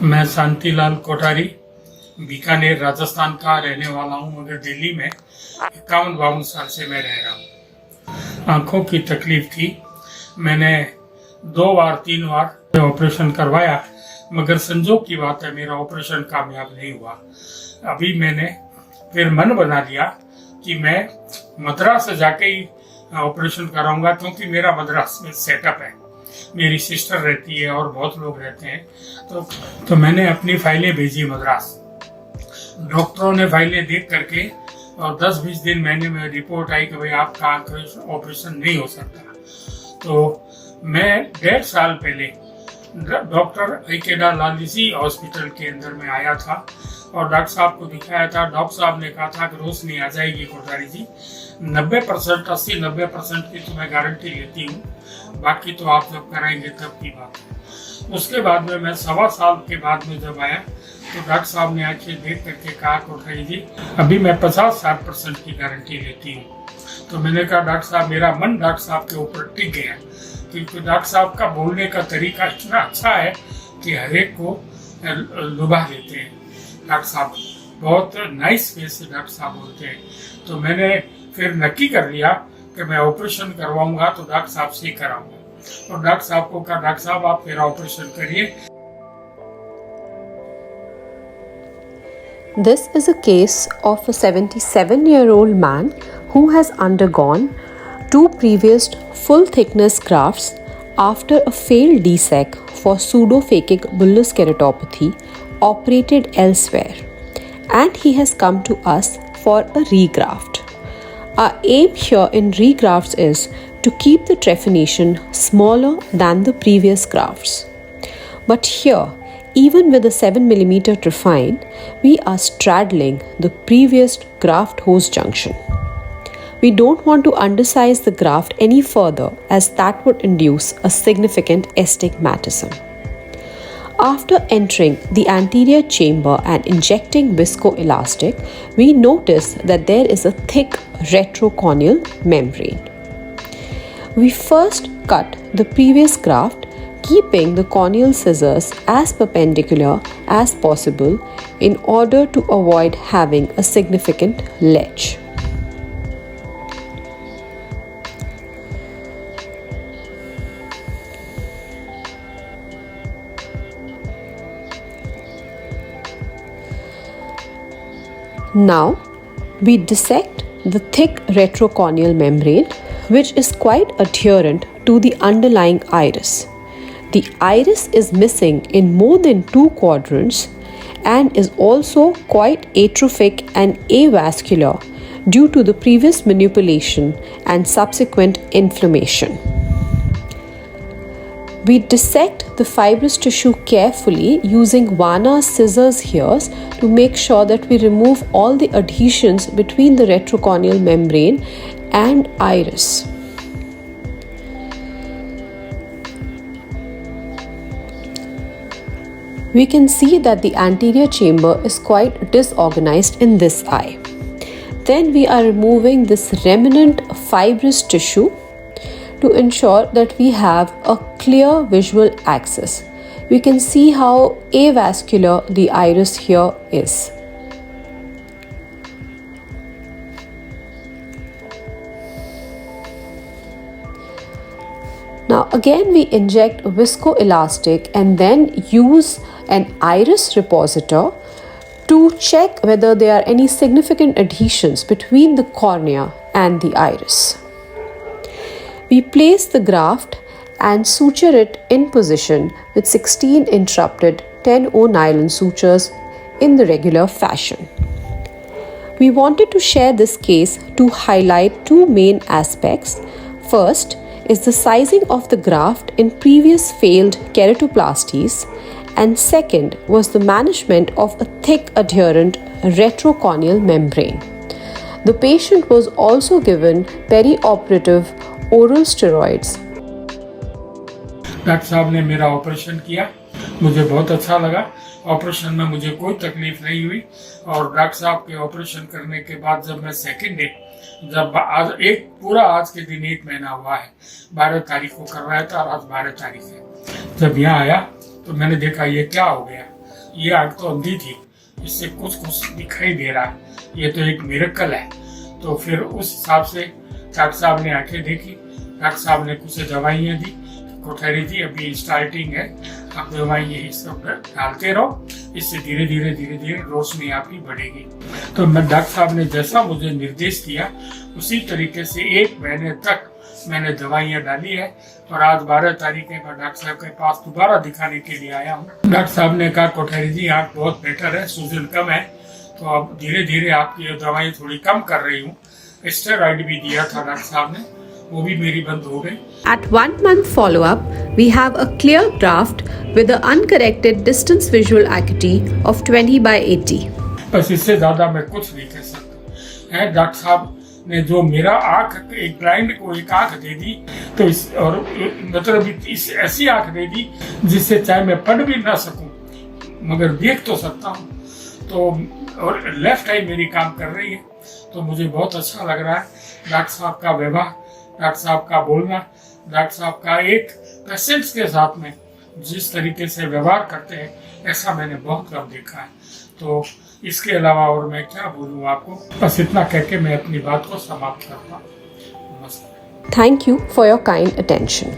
मैं शांति लाल कोठारी बीकानेर राजस्थान का रहने वाला हूँ, मगर दिल्ली में 51-52 साल से मैं रह रहा हूँ। आँखों की तकलीफ थी, मैंने 2 बार 3 बार ऑपरेशन करवाया, मगर संजोग की बात है मेरा ऑपरेशन कामयाब नहीं हुआ। अभी मैंने फिर मन बना लिया कि मैं मद्रास जाके ही ऑपरेशन कराऊंगा, क्योंकि मेरा मद्रास में सेटअप है, मेरी सिस्टर रहती है और बहुत लोग रहते हैं। तो मैंने अपनी फाइलें भेजी मद्रास। डॉक्टरों ने फाइलें देख करके और 10-20 दिन महीने में रिपोर्ट आई कि भाई आपका आँख ऑपरेशन नहीं हो सकता। तो मैं 1.5 साल पहले डॉक्टर इकेडा लाल हॉस्पिटल के अंदर में आया था और डॉक्टर साहब को दिखाया था। डॉक्टर साहब ने कहा था कि रोशनी आ जाएगी कोठारी जी, 90%, 80-90% की तो मैं गारंटी लेती हूँ, बाकी तो आप जब कराएंगे तब की बात है। उसके बाद में मैं 1.25 साल के बाद में जब आया तो डॉक्टर साहब ने आंखें देख करके कहा कोठारी जी अभी मैं 50-60% की गारंटी लेती हूँ। तो मैंने कहा डॉक्टर साहब, मेरा मन डॉक्टर साहब के ऊपर टिक गया, क्योंकि डॉक्टर साहब का बोलने का तरीका इतना अच्छा है कि हर एक को लुभा देते हैं। डॉक्टर साहब बहुत नाइस वे से डॉक्टर साहब बोलते हैं। तो मैंने फिर नक्की कर लिया कि मैं ऑपरेशन करवाऊंगा तो डॉक्टर साहब से ही कराऊंगा। और डॉक्टर साहब को कहा डॉक्टर साहब आप मेरा ऑपरेशन करिए। This is a case of a 77-year-old man who has undergone 2 previous full thickness grafts after a failed DSEK for pseudophakic bullous keratopathy operated elsewhere, and he has come to us for a regraft. Our aim here in regrafts is to keep the trephination smaller than the previous grafts. But here, even with a 7mm trephine, we are straddling the previous graft host junction. We don't want to undersize the graft any further, as that would induce a significant astigmatism. After entering the anterior chamber and injecting viscoelastic, we notice that there is a thick retrocorneal membrane. We first cut the previous graft, keeping the corneal scissors as perpendicular as possible in order to avoid having a significant ledge. Now, we dissect the thick retrocorneal membrane, which is quite adherent to the underlying iris. The iris is missing in more than 2 quadrants and is also quite atrophic and avascular due to the previous manipulation and subsequent inflammation. We dissect the fibrous tissue carefully using Vanna scissors here to make sure that we remove all the adhesions between the retrocorneal membrane and iris. We can see that the anterior chamber is quite disorganized in this eye. Then we are removing this remnant fibrous tissue to ensure that we have a clear visual axis. We can see how avascular the iris here is. Now again we inject viscoelastic and then use an iris repositor to check whether there are any significant adhesions between the cornea and the iris. We place the graft and suture it in position with 16 interrupted 10-0 nylon sutures in the regular fashion. We wanted to share this case to highlight 2 main aspects. First is the sizing of the graft in previous failed keratoplasties, and second was the management of a thick adherent retrocorneal membrane. The patient was also given perioperative oral steroids. Doctor साहब ने मेरा operation किया, मुझे बहुत अच्छा लगा। Operation में मुझे कोई तकलीफ नहीं हुई। और डॉक्टर साहब के ऑपरेशन करने के बाद जब मैं सेकेंड डे, जब आज आज के दिन 1 महीना हुआ है, 12 तारीख को करवाया था और आज 12 तारीख है। जब यहाँ आया तो मैंने देखा ये क्या हो गया। ये आंख तो अंधी थी, इससे कुछ कुछ दिखाई दे रहा है, ये तो एक मिरेकल है। तो फिर उस हिसाब से डॉक्टर साहब ने आंखें देखी, डॉक्टर साहब ने कुछ दवाइयाँ दी, कोठारी जी अभी स्टार्टिंग है, आप दवाइयाँ इस ऊपर डालते रहो, इससे धीरे धीरे रोशनी आपकी बढ़ेगी। तो मैं डॉक्टर साहब ने जैसा मुझे निर्देश दिया उसी तरीके से 1 महीने तक मैंने दवाइयाँ डाली है, और आज 12 तारीख है, मैं डॉक्टर साहब के पास दोबारा दिखाने के लिए आया हूँ। डॉक्टर साहब ने कहा कोठारी जी आँख बहुत बेटर है, सूजन कम है, तो अब धीरे धीरे आपकी दवाई थोड़ी कम कर रही हूँ। स्टेरॉइड भी दिया था डॉक्टर साहब ने, वो भी मेरी बंद हो गई। At 1 month follow-up, we have a clear graft with an uncorrected distance visual acuity of 20/80. बस इससे ज्यादा मैं कुछ नहीं कह सकता है। डॉक्टर साहब ने जो मेरा आंख, एक ब्लाइंड को एक आंख दे दी, तो इस और मतलब इस ऐसी आंख दे दी जिससे चाहे मैं पढ़ भी ना सकूं मगर देख तो सकता हूं। तो और लेफ्ट आई मेरी काम कर रही है, तो मुझे बहुत अच्छा लग रहा है। डॉक्टर साहब का व्यवहार, डॉक्टर साहब का बोलना, डॉक्टर साहब का एक पेशेंट्स के साथ में जिस तरीके से व्यवहार करते हैं, ऐसा मैंने बहुत कम देखा है। तो इसके अलावा और मैं क्या बोलूँ आपको, बस इतना कह के मैं अपनी बात को समाप्त करता हूँ। नमस्कार। Thank you for your kind attention.